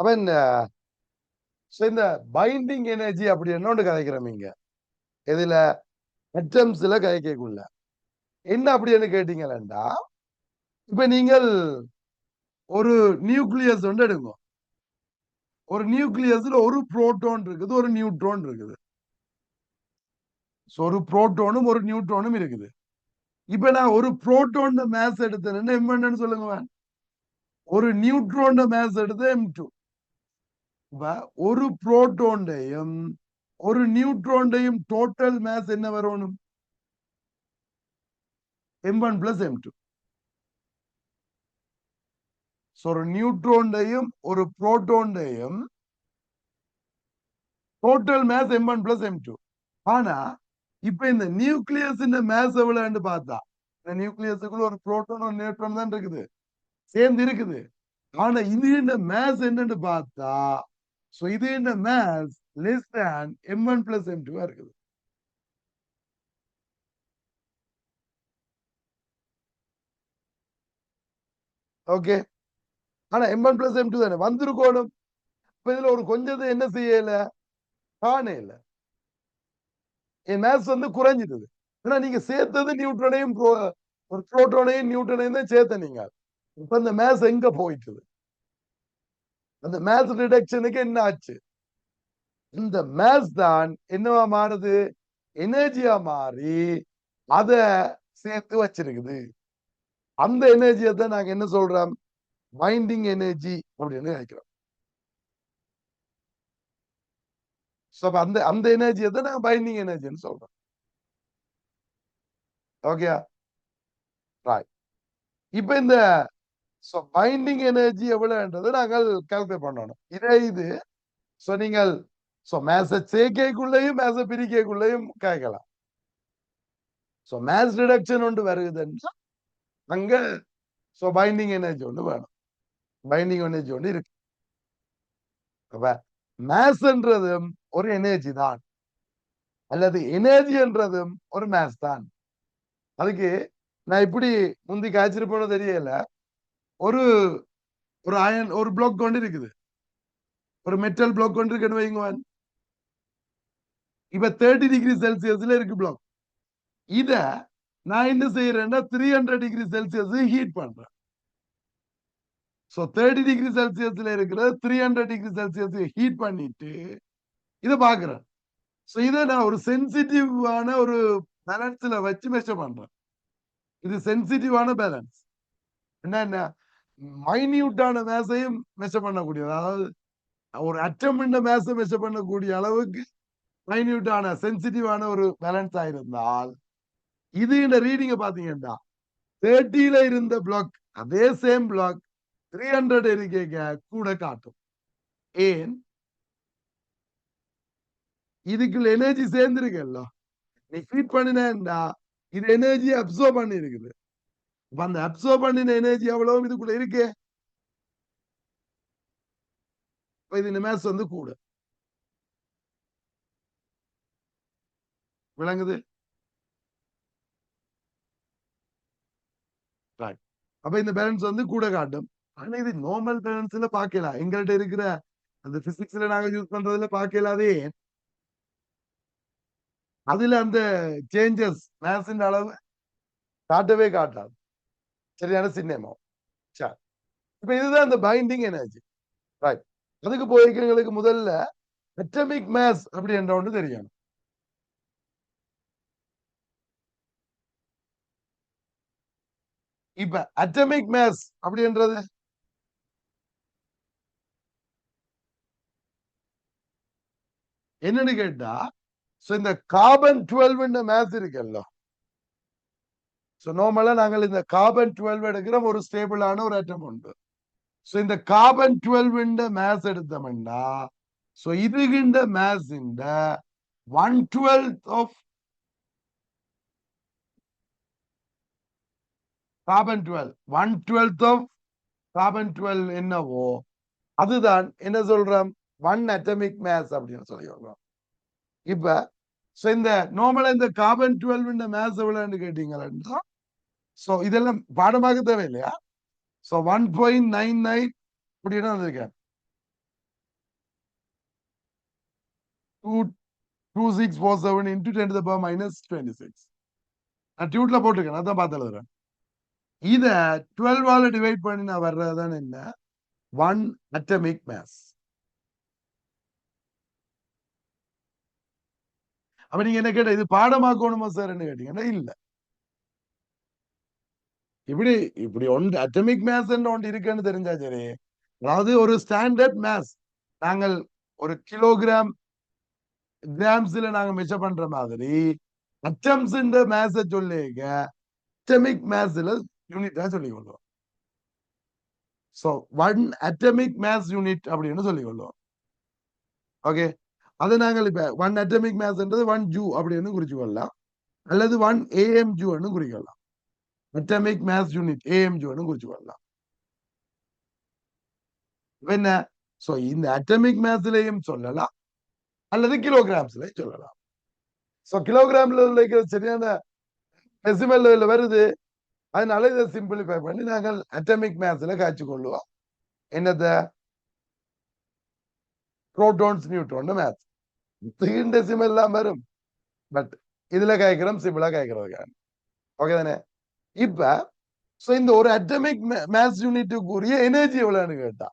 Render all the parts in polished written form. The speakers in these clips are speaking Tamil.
அவன் இந்த பைண்டிங் எனர்ஜி அப்படி என்னோண்டு கதைக்கிறோம் இங்க இதுல அட்டம்ஸ்ல கதைக்கக்குள்ள என்ன அப்படின்னு கேட்டீங்களா, இப்ப நீங்கள் ஒரு நியூக்ளியஸ் ஒன்று எடுங்க. ஒரு நியூக்ளியஸ்ல ஒரு புரோட்டான் இருக்குது, ஒரு நியூட்ரான் இருக்குது. ஒரு புரோட்டானும் ஒரு நியூட்ரானும் இருக்குது. இப்ப நான் ஒரு புரோட்டான் மேஸ் எடுத்தேன்னு எம் சொல்லுங்க. ஒரு நியூட்ரான் மேஸ் எடுத்து M2. ஒரு புரோட்டான்டையும் ஒரு நியூட்ரான்டையும் டோட்டல் மேஸ் என்ன வரணும்? M1 plus M2. ஒரு நியூட்ரான்டையும் ஒரு புரோட்டான்டையும் total maze M1 plus M2. ஆனா இப்ப இந்த நியூக்ளியஸ் மேஸ் எவ்வளவுன்னு பார்த்தா, இந்த நியூக்ளியஸுக்குள்ள ஒரு புரோட்டான் ஒரு நியூட்ரான் தான் இருக்குது, சேர்ந்து இருக்குது. ஆனா இது மேஸ் என்னன்னு பார்த்தா, இது maze less than M1 plus M2 இருக்குது. ஓகே, ஆனா M1 plus M2 தானே வந்திருக்கணும். இப்ப இதுல ஒரு கொஞ்சத்தை என்ன செய்யல, காணல. என் மேஸ் குறைஞ்சிட்டது. ஆனா நீங்க சேர்த்தது நியூட்ரனையும் ஒரு புரோட்டானையும் நியூட்ரனையும் தான் சேர்த்த நீங்க. இப்ப இந்த மேஸ் எங்க போயிட்டுது? அந்த மேஸ் ரிடக்ஷனுக்கு என்ன ஆச்சு? இந்த மேஸ் தான் என்னவா மாறுது? எனர்ஜியா மாறி அத சேர்த்து வச்சிருக்குது. அந்த எனர்ஜியை தான் நாங்க என்ன சொல்றோம்? பைண்டிங் எனர்ஜி அப்படின்னு நினைக்கிறோம். அந்த அந்த எனர்ஜியை தான் நாங்க பைண்டிங் எனர்ஜின்னு சொல்றோம். Okay, right. இப்ப இந்த பைண்டிங் எனர்ஜி எவ்வளவுன்றது நாங்கள் கால்குலேட் பண்ணணும். இது நீங்கள் மேச சேர்க்கைக்குள்ளேயும் மேச பிரிக்கைக்குள்ளேயும் கேட்கலாம். மேஸ் ரிடக்ஷன் ஒன்று வருகுதுன்னா அங்க பைண்டிங் எனர்ஜி ஒன்று வேணும். பைண்டிங் எனர்ஜி ஒன்று இருக்கு. மேஸ்ன்றதும் ஒரு எனர்ஜி தான், அல்லது எனர்ஜி என்றதும் ஒரு மேஸ் தான். அதுக்கு நான் இப்படி முந்தி காய்ச்சிருப்போன்னு தெரியல. ஒரு ஒரு அயன் ஒரு பிளாக் கொண்டு இருக்குது, ஒரு மெட்டல் பிளாக் கொண்டு இருக்குன்னு வைங்க. இப்ப 30 டிகிரி செல்சியஸ்ல இருக்கு பிளாக். இத நான் என்ன செய்யறேன்னா 300 டிகிரி செல்சியஸ் ஹீட் பண்றேன். 30 டிகிரி செல்சியஸ்ல இருக்கிற 300 டிகிரி செல்சியஸ் ஹீட் பண்ணிட்டு இதை பாக்குறேன். இதை நான் ஒரு சென்சிட்டிவான ஒரு பேலன்ஸ்ல வச்சு மெஷர் பண்றேன். இது சென்சிட்டிவான பேலன்ஸ். என்ன மைன்யூட்டான மேசையும் மெஷர் பண்ணக்கூடியது, அதாவது ஒரு அட்டம் மேசை மெஷர் பண்ணக்கூடிய அளவுக்கு மைன்யூட்டான சென்சிட்டிவான ஒரு பேலன்ஸ் ஆயிருந்தால், இது இந்த ரீடிங்க பாத்தீங்கன்னா 30ல இருந்த பிளாக் அதே சேம் பிளாக் 300 இருக்க கூட காட்டும். ஏன்? இதுக்குள்ள எனர்ஜி சேர்ந்திருக்கല്ലോ. நீ ஃபீட் பண்ணினா இது எனர்ஜி அப்சர்வ் பண்ணி இருக்குது. அந்த அப்சர்வ் பண்ணின எனர்ஜி எவ்வளவு இதுக்குள்ள இருக்கு. இது மேஸ் கூட விளங்குது. அப்ப இந்த பேலன்ஸ் கூட காட்டும். ஆனா இது நார்மல் பேலன்ஸ்ல பாக்கலாம். எங்கள்கிட்ட இருக்கிற அந்த பிசிக்ஸ்ல நாங்க யூஸ் பண்றதுல பாக்கலாதே. அதுல அந்த சேஞ்சஸ் மேஸின் அளவு காட்டவே காட்டாது. சரியான சின்னமோ. சரி, இப்ப இதுதான் இந்த பைண்டிங் எனர்ஜி. ரைட். அதுக்கு போய்க்கிறவங்களுக்கு முதல்ல அட்டமிக் மேஸ் அப்படி என்ற ஒன்று தெரியணும். இப்ப அட்டமிக் மேஸ் அப்படின்றது என்னன்னு கேட்டா, இந்த கார்பன் 12 மேஸ் இருக்குல்ல. நார்மலா நாங்கள் இந்த கார்பன் 12 எடுக்கிறோம், ஒரு ஸ்டேபிளான ஒரு அட்டம் உண்டு. இந்த கார்பன் 12 மேஸ் எடுத்தோம்னா இதுகின்ற மேஸ் இந்த 1/12 ஆஃப் கார்பன் 12, 1/12 ஆஃப் கார்பன் 12 என்னவோ அதுதான் என்ன சொல்றோம், 1 அட்டமிக் மேஸ் அப்படின்னு சொல்லிடுறோம். இப்ப இந்த நார்மலா இந்த கார்பன் 12 மேஸ் எவ்வளவுன்னு கேட்டீங்கன்னா, இதெல்லாம் பாடமாக தேவை இல்லையா? 1.99 அப்படின்னு வந்திருக்கேன். 2647 into 10 to the power minus 26. நான் டியூட்ல போட்டிருக்கேன், அதான் பார்த்து எழுதுறேன். இத 12 டிவைட் பண்ணி நான் வர்றதுதான் என்ன, 1 அட்டமிக் மாஸ். அப்ப நீங்க என்ன கேட்ட, இது பாடமாக்கணுமா சார் கேட்டீங்கன்னா இல்ல. இப்படி இப்படி ஒன்று அட்டமிக் மேஸ் ஒன்று இருக்குன்னு தெரிஞ்சா சரி. அதாவது ஒரு ஸ்டாண்டர்ட் மேஸ், நாங்கள் ஒரு கிலோகிராம் கிராம்ஸ்ல நாங்க மெஷர் பண்ற மாதிரி அட்டம்ஸ் மேஸ சொல்லிக்க அட்டமிக் மேஸ்ல யூனிட்டா சொல்லிக் கொள்வோம். சோ 1 அட்டமிக் மேஸ் யூனிட் அப்படின்னு சொல்லிக் கொள்வோம். ஓகே, அது நாங்கள் இப்ப 1 அட்டமிக் மேஸ்ன்றது 1 ஜூ அப்படின்னு குறிச்சு கொள்ளலாம், அல்லது 1 AMU குறிக்கலாம். அட்டமிக் மேஸ் யூனிட் AMU குறிச்சு கொள்ளலாம். என்ன, சோ இந்த அட்டமிக் மேஸ்லயும் சொல்லலாம், அல்லது கிலோகிராம்ஸ்லயும் சொல்லலாம். சோ கிலோகிராம்ல இருக்கிற சரியான டெசிமல் லெவல்ல வருது, அதனால இதை சிம்பிளிஃபை பண்ணி நாங்கள் அட்டமிக் மேஸ்ல காய்ச்சி கொள்ளுவோம். என்னத, புரோட்டான்ஸ் நியூட்ரான் மேத்ஸ் 3 டெசிமல் எல்லாம் வரும், பட் இதுல காய்க்கிறோம் சிம்பிளா காய்க்கிறதுக்கான. ஓகே தானே. இப்ப இந்த ஒரு அட்டமிக் மேஸ் யூனிட்டுக்குரிய எனர்ஜி எவ்வளவுன்னு கேட்டா,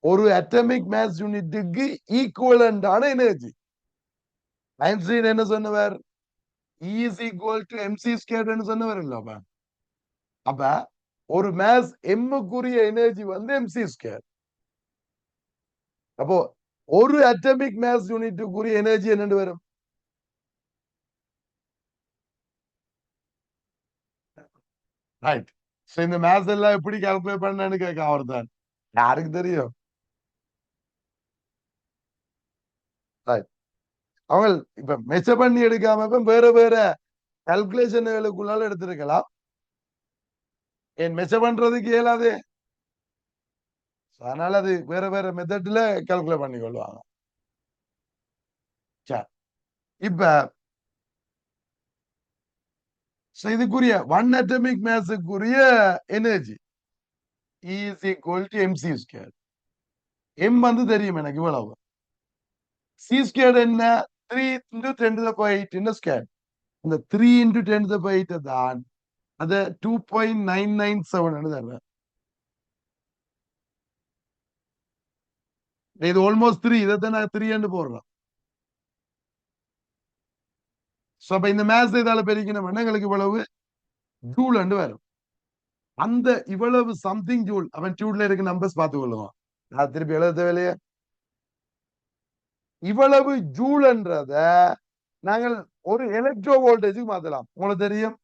ஒரு அட்டமிக் மேஸ் யூனிட்டுக்கு ஈக்குவலண்டான எனர்ஜி ஐன்ஸ்டீன் என்ன சொன்னவர், E is equal to mc squared ன்னு சொன்னவர் இல்லப்பா. அப்ப ஒரு மேஸ் எம்முக்குரிய எனர்ஜி வந்து mc ஸ்கொயர். அப்போ ஒரு அட்டமிக் மேஸ் யூனிட்டுக்குரிய எனர்ஜி என்னன்னு வரும், ரைட். இந்த மேஸ் எல்லாம் எப்படி கால்குலேட் பண்ணு கேட்க அவர் தான், யாருக்கு தெரியும். அவங்க இப்ப மெஷர் பண்ணி எடுக்காம வேற வேற கால்குலேஷன்களுக்குள்ளால எடுத்திருக்கலாம். ஏன் மெஷர் பண்றதுக்கு இயலாது, அதனால அது வேற வேற மெத்தட்ல கால்குலேட் பண்ணி கொள்வாங்க. இப்ப இதுக்குரிய 1 அட்டமிக் மேஸுக்குரிய energy E is equal to mc square. m வந்து தெரியும் எனக்கு இவ்வளவு, c squared என்ன 3 into 10 to the power 8 in square. இந்த 3 into 10 to the power 8 தான் அது 2.997 தருவேன். இது ஆல்மோஸ்ட் 3, இதைத்தான் நான் 3 போடுறோம். அப்ப இந்த மேத்ஸ் இதால பெருக்கணும், எங்களுக்கு இவ்வளவு ஜூல் வரும். அந்த இவ்வளவு சம்திங் ஜூல் அவன் டியூட்ல இருக்க நம்பர்ஸ் பார்த்து கொள்ளுவோம், நான் திருப்பி எழுத தேவையில்லையே. இவ்வளவு ஜூல்ன்றத நாங்கள் ஒரு எலக்ட்ரோ வோல்டேஜுக்கு மாத்தலாம். உங்களுக்கு தெரியும்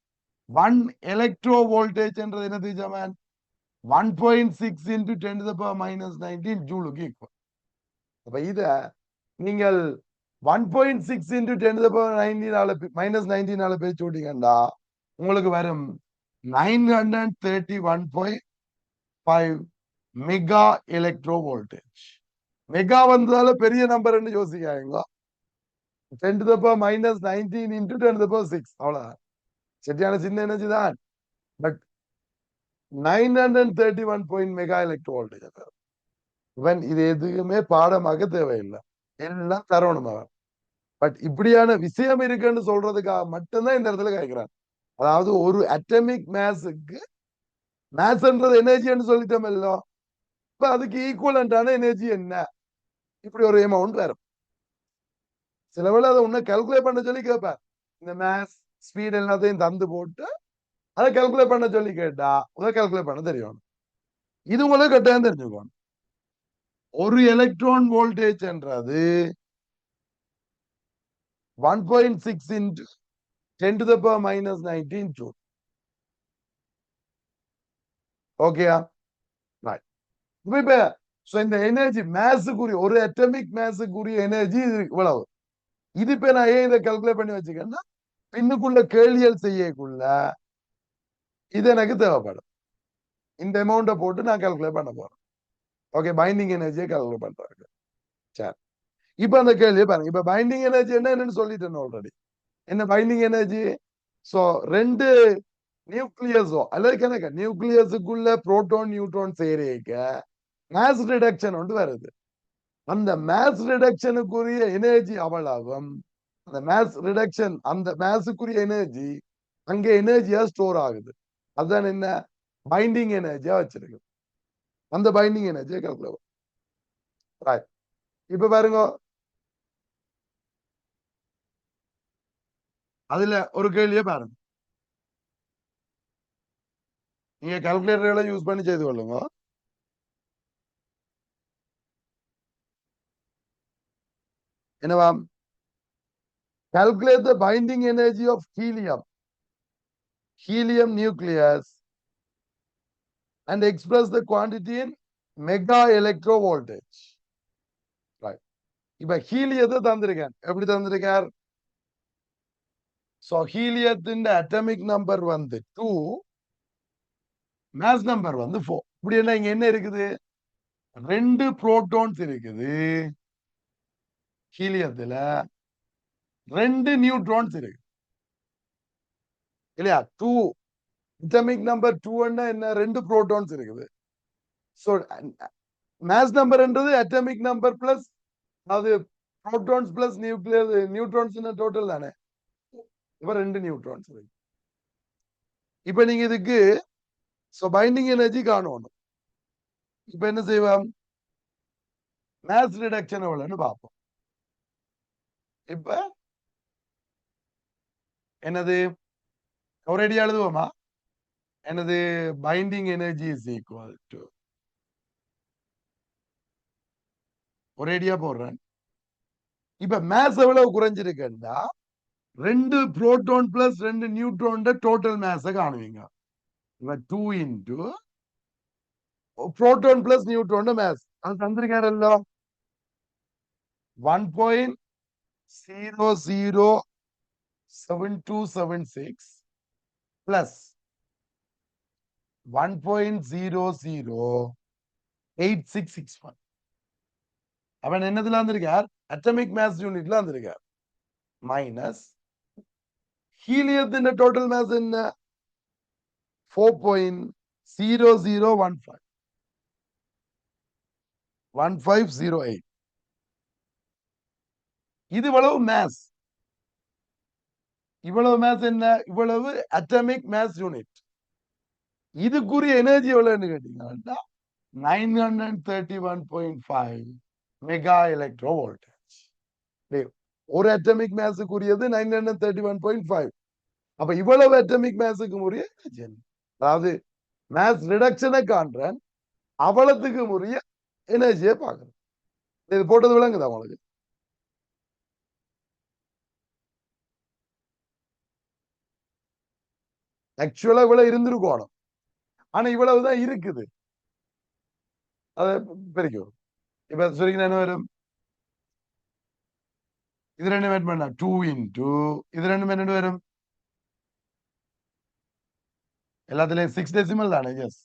1 எலக்ட்ரோ வோல்டேஜ் என்றது என்னது ஜமான், 1.6 into 10 to the power minus 19 ஜூலுக்கு ஈக்குவல். அப்ப இத நீங்கள் 1.6 into 10 to the power 19 minus 19 பிரிச்சு விட்டீங்கன்னா உங்களுக்கு வரும் 931.5 மெகா எலக்ட்ரோ வோல்டேஜ். மெகா வந்ததால பெரிய number யோசிக்காங்க, 10 to the power minus 19 into 10 to the power 6 அவ்வளவுதான். சரியான சின்ன எனர்ஜி தான், பட் 931 மெகா எலக்ட்ரோ வோல்டேஜ். இவன் இது எதுவுமே பாடமாக தேவையில்லை, எல்லாம் தரணுமா. பட் இப்படியான விஷயம் இருக்குன்னு சொல்றதுக்காக மட்டும்தான் இந்த இடத்துல கேட்கிறான். அதாவது ஒரு அட்டமிக் மேஸுக்கு, மேத்ஸ்ன்றது எனர்ஜின்னு சொல்லிட்டோம் இல்லோ, இப்ப அதுக்கு ஈக்குவலண்டான எனர்ஜி என்ன, இப்படி ஒரு அமௌண்ட் வரும். சில வேளை அதை உன்ன கால்குலேட் பண்ண சொல்லி கேட்பேன், இந்த மேத்ஸ் ஸ்பீட் எல்லாத்தையும் தந்து போட்டு அதை கால்குலேட் பண்ண சொல்லி கேட்டா அதை கால்குலேட் பண்ண தெரியும். இது உங்களுக்கு கட்டாயம் தெரிஞ்சுக்கணும். ஒரு எலக்ட்ரான் வோல்டேஜ் என்றது 1.6 into 10 to the power minus 19 joule. ஓகேயா, ரைட். இப்ப இந்த எனர்ஜி மேஸுக்குரிய, ஒரு அட்டமிக் மேஸுக்குரிய எனர்ஜி இவ்வளவு. இது இப்ப நான் ஏன் இதை கால்குலேட் பண்ணி வச்சுக்கேன்னா, பின்னுக்குள்ள கேள்வியல் செய்யக்குள்ள இது எனக்கு தேவைப்படும். இந்த அமௌண்ட்டை போட்டு நான் கால்குலேட் பண்ண போறேன். ஓகே, பைண்டிங் எனர்ஜியை கால்குலேட் பண்றாங்க. சரி, இப்ப அந்த கேள்வியை பாருங்க. இப்ப பைண்டிங் எனர்ஜி என்னன்னு சொல்லிட்டேன் ஆல்ரெடி. என்ன பைண்டிங் எனர்ஜி, சோ 2 நியூக்ளியஸோ அல்லது கணக்க நியூக்ளியஸுக்குள்ள புரோட்டான் நியூட்ரான் சேரேக்க மாஸ் ரிடக்ஷன் ஒன்று வருது. அந்த மாஸ் ரிடக்ஷனுக்குரிய எனர்ஜி அவ்வளவும் அந்த மாஸ் ரிடக்ஷன் அந்த மாஸுக்குரிய எனர்ஜி அங்க எனர்ஜியா ஸ்டோர் ஆகுது. அதுதான் என்ன பைண்டிங் எனர்ஜியா வச்சிருக்கு. அந்த பைண்டிங் எனர்ஜியை கால்குலேட். இப்ப பாருங்க, அதுல ஒரு கேள்வியை பாருங்க. நீங்க கால்குலேட்டர்களை யூஸ் பண்ணி செய்து கொள்ளுங்க. என்னவா? calculate the binding energy of helium nucleus and express the quantity in mega electrovoltage. Right. இப்ப ஹீலியத்தை தந்திருக்கேன். எப்படி தந்திருக்கார்? சோ ஹீலியத்தின் அட்டமிக் நம்பர் வந்து 2, மாஸ் நம்பர் வந்து 4. இப்படி என்ன இருக்குது? 2 புரோட்டான்ஸ் இருக்குது ஹீலியத்துல, 2 நியூட்ரான்ஸ் இருக்கு இல்லையா? 2 அட்டமிக் நம்பர் 2 என்ன? 2 புரோட்டான்ஸ் இருக்குது. சோ மாஸ் நம்பர்ன்றது அட்டமிக் நம்பர் பிளஸ் அது புரோட்டான்ஸ் பிளஸ் நியூட்ரான்ஸ் டோட்டல் தானே. இப்ப 2 நியூட்ரான்ஸ் இருக்கு. இப்ப நீங்க இதுக்கு பைண்டிங் எனர்ஜி காணணும். இப்ப என்ன செய்வோம்? மாஸ் ரிடக்ஷன் எவ்வளவுன்னு பார்ப்போம். இப்ப என்னது ஒரேடியா எழுதுவோமா? எனது binding energy is equal to ஒரேடியா போடுறேன். இப்ப மேஸ் எவ்வளவு குறைஞ்சிருக்குன்னா 2 புரோட்டான் பிளஸ் 2 நியூட்ரான் டோட்டல் மேஸ காணுவீங்க. இப்ப 2 into proton plus neutron mass அது தந்திருக்காரല്ലോ 1.007276 பிளஸ் 1.008661. அவன் என்னதுல வந்திருக்கார்? அட்டமிக் மேஸ் யூனிட்ல வந்திருக்கார். மைனஸ் ஹீலியத்தின் டோட்டல் மேஸ் என்ன? 4.0015 1508. இது இவ்வளவு மேஸ். இவ்வளவு மேஸ் என்ன? இவ்வளவு அட்டமிக் மேஸ் யூனிட். இதுக்குரிய எனர்ஜி எவ்வளவுன்னு கேட்டீங்கன்னா 931.5 மெகா எலக்ட்ரோ வோல்டேஜ். ஒரு அட்டமிக் மேஸுக்குரியது 931.5. அப்ப இவ்வளவு அட்டமிக் மேஸுக்கு உரிய அதாவது மேஸ் ரிடக்ஷனை காண்றேன், அவலத்துக்கு உரிய எனர்ஜியை பார்க்கணும். இது போட்டது விளங்குதா உங்களுக்கு? ஆக்சுவலா இவ்வளவு இருந்திருக்கணும், ஆனா இவ்வளவுதான் இருக்குது. அதை பிரிக்கும். இப்ப சொல்லிங்கன்னா என்ன வரும்? இது ரெண்டு மேட் பண்ணா 2 இன்டு இது ரெண்டு என்ன வரும்? எல்லாத்துலயும் 6 டெசிமல் தானே? எஸ்.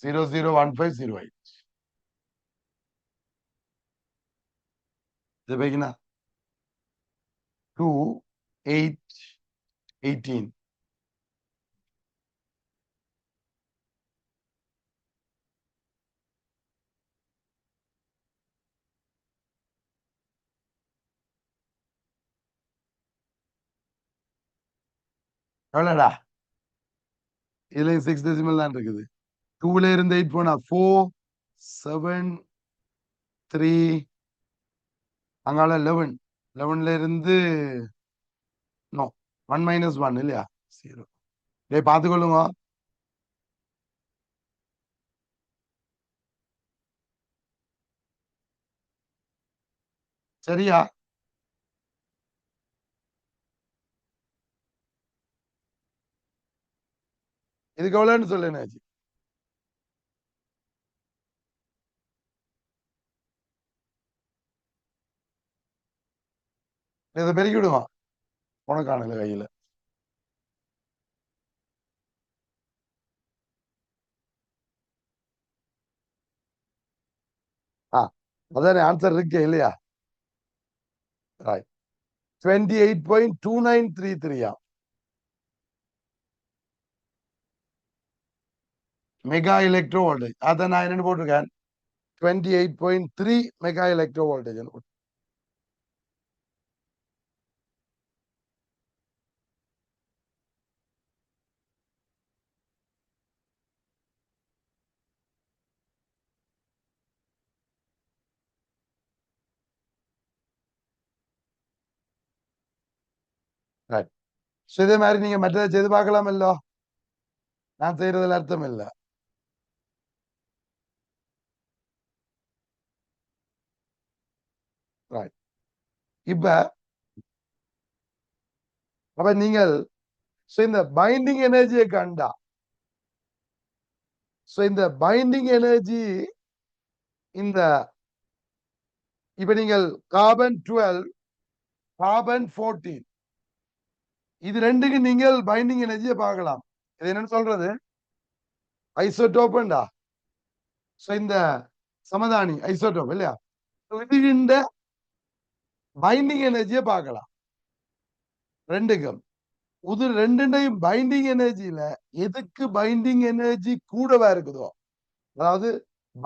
Zero zero 1508. இது பைக்கினா 2 8 18. எவ்வளோடா? இதுலயும் 6 டெசிமல் தான் இருக்குது. 2ல இருந்து 8 போனா 4 7 3 அங்கால 11. 11ல இருந்து நோ 1 மைனஸ் 1 இல்லையா? 0. டே பார்த்துக்கொள்ளுங்க. சரியா? இதுக்கு எவ்வளோன்னு சொல்லுனாச்சு. இதை பெருக்கி விடுவான் உனக்கான கையில. அதானே ஆன்சர் இருக்கு இல்லையா? ரைட். 28.2933 mega electro voltage. அதை நான் என்னன்னு போட்டிருக்கேன், 28.3 மெகா எலக்ட்ரோ வோல்டேஜ். இதே மாதிரி நீங்க மற்றதை செய்து பார்க்கலாமல்லோ, நான் செய்யறதுல அர்த்தம் இல்லை. இப்ப அப்ப நீங்கள் இந்த பைண்டிங் எனர்ஜியை கண்டா, இந்த பைண்டிங் எனர்ஜி இந்த இப்ப நீங்கள் கார்பன் 12 கார்பன் 14 இது ரெண்டுக்கு நீங்கள் பைண்டிங் எனர்ஜியை பார்க்கலாம். இது என்னன்னு சொல்றது, ஐசோடோப்டா. இந்த சமதானி ஐசோடோப் இல்லையா, இந்த பைண்டிங் எனர்ஜியை பார்க்கலாம் ரெண்டுக்கும். இது ரெண்டையும் பைண்டிங் எனர்ஜியில எதுக்கு பைண்டிங் எனர்ஜி கூடவா இருக்குதோ, அதாவது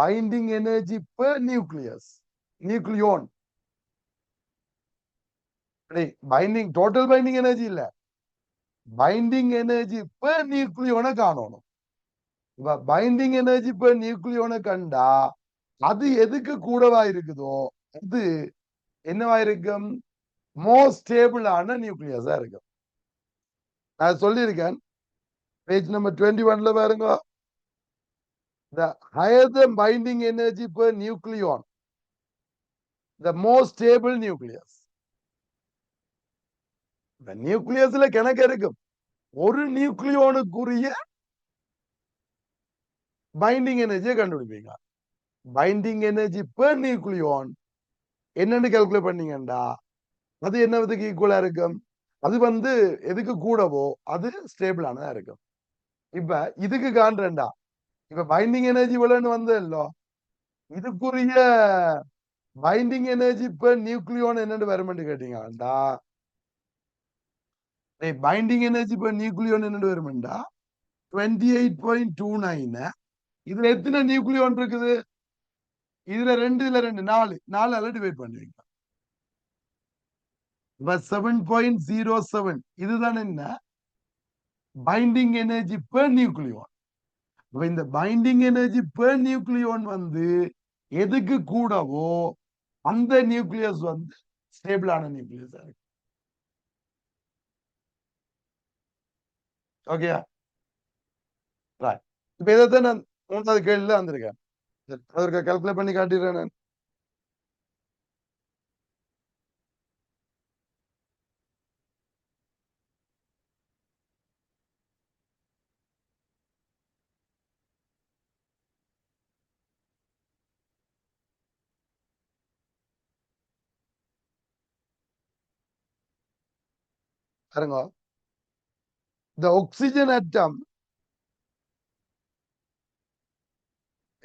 binding energy per nucleus, nucleon, binding total binding energy இல்ல, பைண்டிங் எனர்ஜி பெர் நியூக்ளியோனை காணணும். பைண்டிங் எனர்ஜி பெர் நியூக்ளியோனை கண்டா அது எதுக்கு கூடவா இருக்குதோ அது என்னவா இருக்கும், மோஸ்ட் ஸ்டேபிளான நியூக்ளியஸா இருக்கும். நான் சொல்லியிருக்கேன் பேஜ் நம்பர் 21 பாருங்க, the higher the binding energy per nucleon, the more stable nucleus. இந்த நியூக்ளியஸ்ல கணக்கு இருக்கும், ஒரு நியூக்ளியோனுக்குரிய பைண்டிங் எனர்ஜியை கண்டுபிடிப்பீங்க. பைண்டிங் எனர்ஜி பெர் நியூக்ளியோன் என்னன்னு கால்குலேட் பண்ணீங்கன்னா அது என்னதுக்கு ஈக்குவலா இருக்கும், அது எதுக்கு கூடவோ அது ஸ்டேபிளானதா இருக்கும். இப்ப இதுக்கு காண்றேன்டா, இப்ப பைண்டிங் எனர்ஜி இவ்வளவுன்னு இல்லோ, இதுக்குரிய பைண்டிங் எனர்ஜி பெர் நியூக்ளியோன் என்னன்னு வருமென்று கேட்டீங்கடா, பைண்டிங் எனர்ஜி பெர் நியூக்ளியோன் என்னன்னு வருமெண்டா 28.29. இதுல எத்தனை நியூக்ளியோன் இருக்குது, இதுல ரெண்டு, இதுல ரெண்டு, நாலு, நாலால டிவைட் பண்ணுவீங்க. 7.07 இதுதான் என்ன பைண்டிங் எனர்ஜி பெர் நியூக்ளியோன். இந்த பைண்டிங் எனர்ஜி பெர் நியூக்ளியோன் எதுக்கு கூடவோ அந்த நியூக்ளியஸ் ஸ்டேபிளான நியூக்ளியஸ் இருக்கு. ஓகே, இப்ப இதைத்தான் நான் மூணாவது கேள்வியில வந்திருக்கேன். அதற்கு கால்குலேட் பண்ணி காட்டிடுறேன் நான். பாருங்க, இந்த ஆக்சிஜன் அட்டம்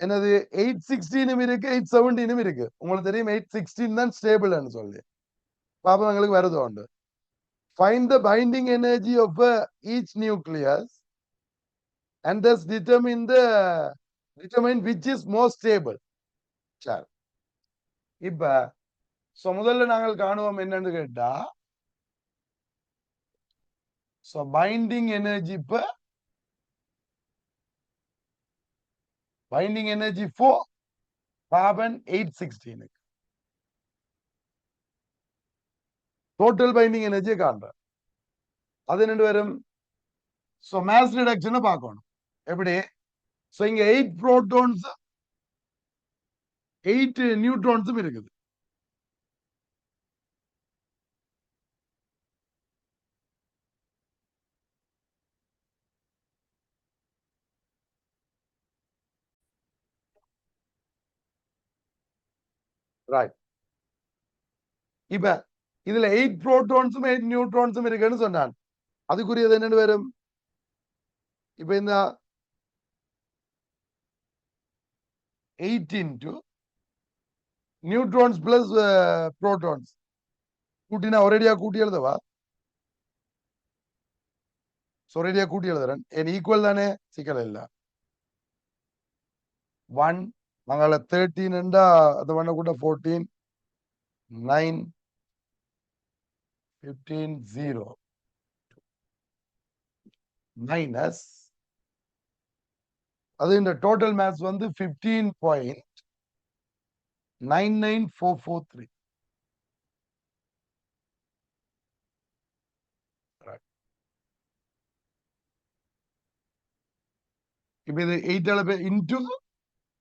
என்னது 816 இருக்கு, 817 இருக்கு. உங்களுக்கு தெரியும் 816 தான் ஸ்டேபிள்னு சொல்லி பாப்பா எங்களுக்கு வருது உண்டு. Find the binding energy of each nucleus and thus determine which is more stable. சரி, இப்ப முதல்ல நாங்கள் காணுவோம் என்னன்னு கேட்டா, binding energy binding energy for carbon 816 total binding energy காண்றேன். அது என்னண்டு வரும், mass reduction பார்க்கணும். எப்படி, இங்க 8 protons 8 நியூட்ரான்ஸும் இருக்குது. ரைட், இப்ப இதுல 8 புரோட்டான்ஸும் 8 நியூட்ரான்ஸும் இருக்குன்னு சொன்னான். அதுக்குரியது என்னன்னு வரும், இப்ப இந்த 8 into நியூட்ரான்ஸ் பிளஸ் புரோட்டான்ஸ் கூட்டினா ஒரேடியா கூட்டி எழுதவா? ஒரேடியா கூட்டி எழுதுறேன். என் ஈக்குவல் தானே, சிக்கல் இல்ல. 1 நாங்கள 13 அது பண்ண கூட 14 9 15 0 மைனஸ் அது இந்த டோட்டல் மேத்ஸ் வந்து 15.99443. இப்ப இது 8 இன்டூ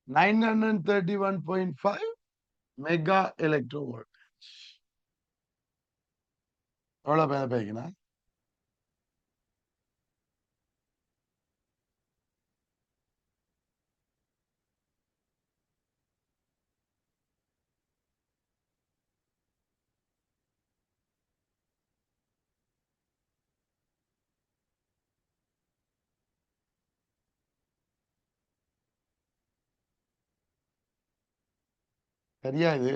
931.5 மெகா எலக்ட்ரோ வோல்டேஜ். எவ்வளவு பேர் பேய்க்கணும்? சரியா இது?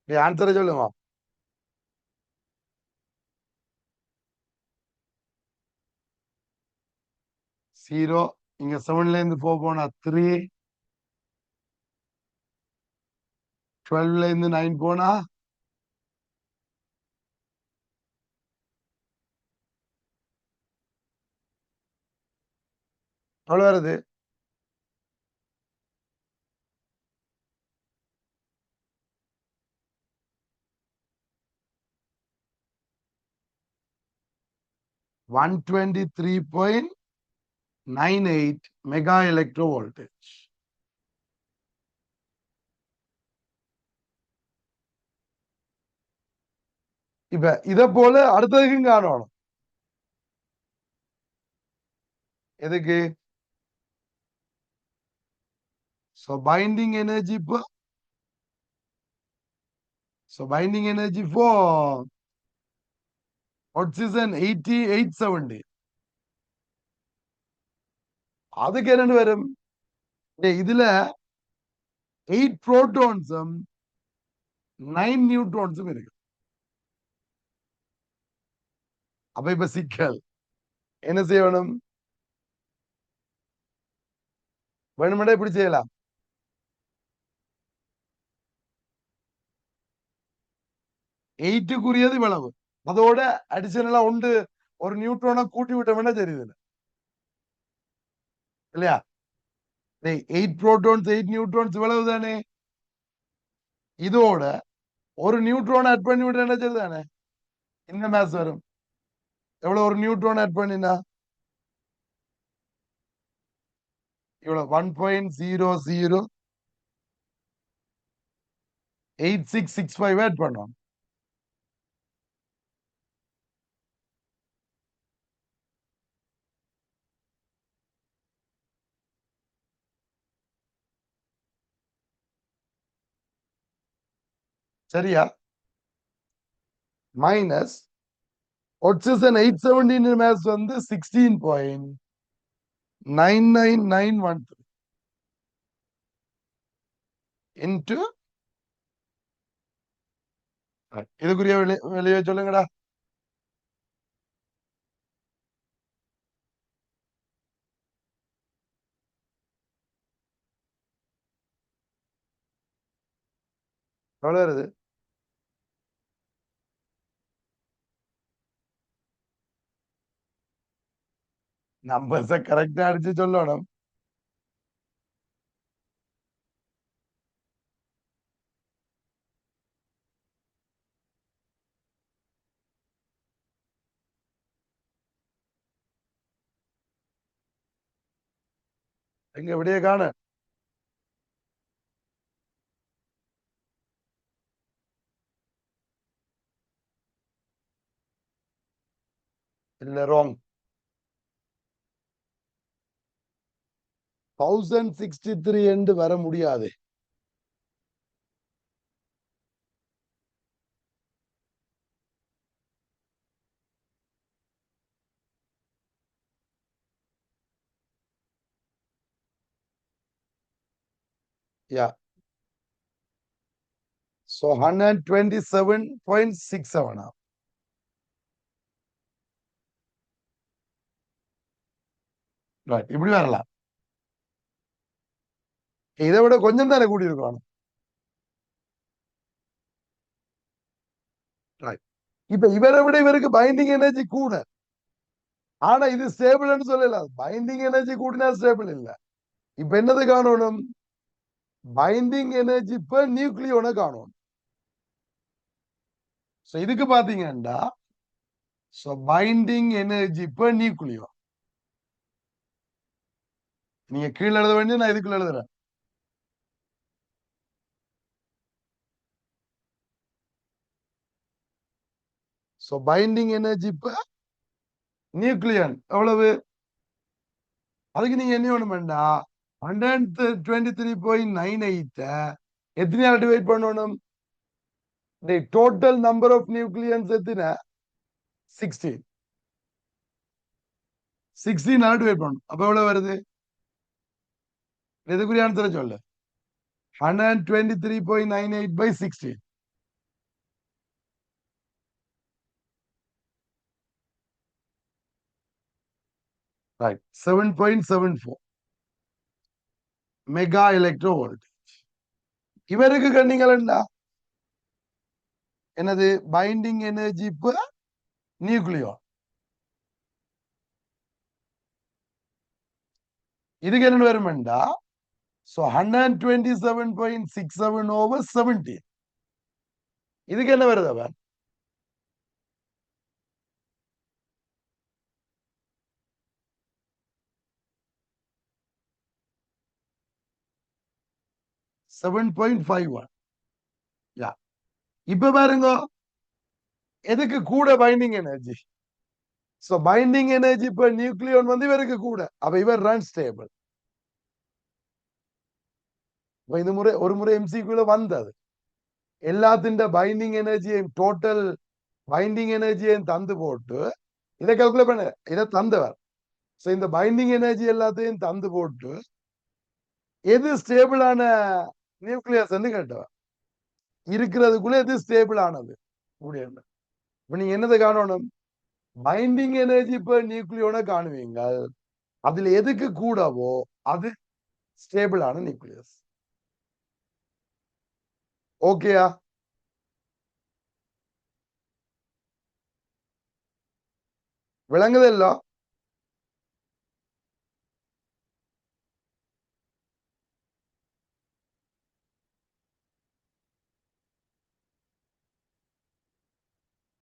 ஆன்சரை சொல்லுங்க. 0 இங்க 7ல இருந்து 4 போனா 3, 12ல இருந்து 9 போனா எவ்வளவு வருது? 123.98 மெகா எலக்ட்ரோ வோல்டேஜ். இப்ப இத போல அடுத்ததுக்கும் காணணும். எதுக்கு? Binding energy binding energy for oxygen 8870. அதுக்கு என்ன வரும்? இதுல 8 புரோட்டான்ஸும் 9 நியூட்ரான்ஸும் இருக்கு. அப்ப இப்ப சிக்கல் என்ன செய்யணும்? வேணுமெண்டா இப்படி செய்யலாம். 8க்குரியது இவ்வளவு, அதோட அடிஷனலா உண்டு ஒரு நியூட்ரானை கூட்டி விட்டோம்னா தெரியுது இல்லையா? 8 புரோட்டான்ஸ் 8 நியூட்ரான்ஸ் இவ்வளவு தானே. இதோட ஒரு நியூட்ரான் ஆட் பண்ணி விட்டு என்ன தானே இந்த மேத்ஸ் வரும். எவ்வளவு ஒரு நியூட்ரான் ஆட் பண்ணினா இவ்வளவு 1.008665 ஆட் பண்ணோம். சரியா? மைனஸ் oxygen 817 மேத்ஸ் வந்து 16.99913 இன்டு இதுக்குரிய வெளியே சொல்லுங்கடா. எவ்வளவு வருது? நம்பர்ஸ கரெக்டா அடிச்சு சொல்லணும். எங்க விடிய காண இல்ல ராங். 1063 என்று வர முடியாது. Yeah. So 127.67. ரைட், இப்படி வரலாம். இதை விட கொஞ்சம் தானே கூடி இருக்கணும். இப்ப இவரை விட இவருக்கு பைண்டிங் எனர்ஜி கூட. ஆனா இது ஸ்டேபிள்னு சொல்லல. பைண்டிங் எனர்ஜி கூடினா ஸ்டேபிள் இல்ல. இப்ப என்னது காணணும்? பைண்டிங் எனர்ஜி பெர் நியூக்ளியோன காணணும். இதுக்கு பாத்தீங்கன்னா பைண்டிங் எனர்ஜி பெர் நியூக்ளியோ. நீங்க கீழே எழுத வேண்டிய, நான் இதுக்குள்ள எழுதுறேன். பைண்டிங் எனர்ஜி பெர் நியூக்ளியன் எவ்வளவு? அதுக்கு நீங்க என்ன வேணும் வேண்டாம், 123.98 எத்தனையால் டிவைட் பண்ணணும்? டோட்டல் நம்பர் ஆஃப் நியூக்ளியன்ஸ் எத்தனை? 16. 16 டிவைட் பண்ணணும். அப்ப எவ்வளவு வருது? எதுக்குரிய ஆன்சரை சொல்லு. 123.98 by 16. Right. 7.74 mega electro voltage. இவருக்கு கண்டிங்கள் என்னது? Binding energy per Nucleo. இதுக்கு என்ன வருமெண்டா? 127.67 over 17. இதுக்கு என்ன வருது அவன்? $7.51. இப்ப பாருங்க, எதுக்கு கூட binding energy? Binding energy per நியூக்ளியோன் வந்து இவருக்கு கூட. அப்ப இவர் ரன் ஸ்டேபிள். இந்த முறை ஒரு முறை எம்சிக்யூல வந்தது. எல்லாத்தின் பைண்டிங் எனர்ஜியையும் டோட்டல் பைண்டிங் எனர்ஜியையும் தந்து போட்டு இதை கால்குலேட் பண்ண, இதை தந்தவர். இந்த பைண்டிங் எனர்ஜி எல்லாத்தையும் தந்து போட்டு எது ஸ்டேபிளான நியூக்ளியஸ் கேட்டவர். இருக்கிறதுக்குள்ள எது ஸ்டேபிள் ஆனது? இப்ப நீங்க என்னதை காணணும்? பைண்டிங் எனர்ஜி பெர் நியூக்ளியோன காணுவீங்க. அதுல எதுக்கு கூடவோ அது ஸ்டேபிளான நியூக்ளியஸ். ஓகேயா? விளங்குதல்ல?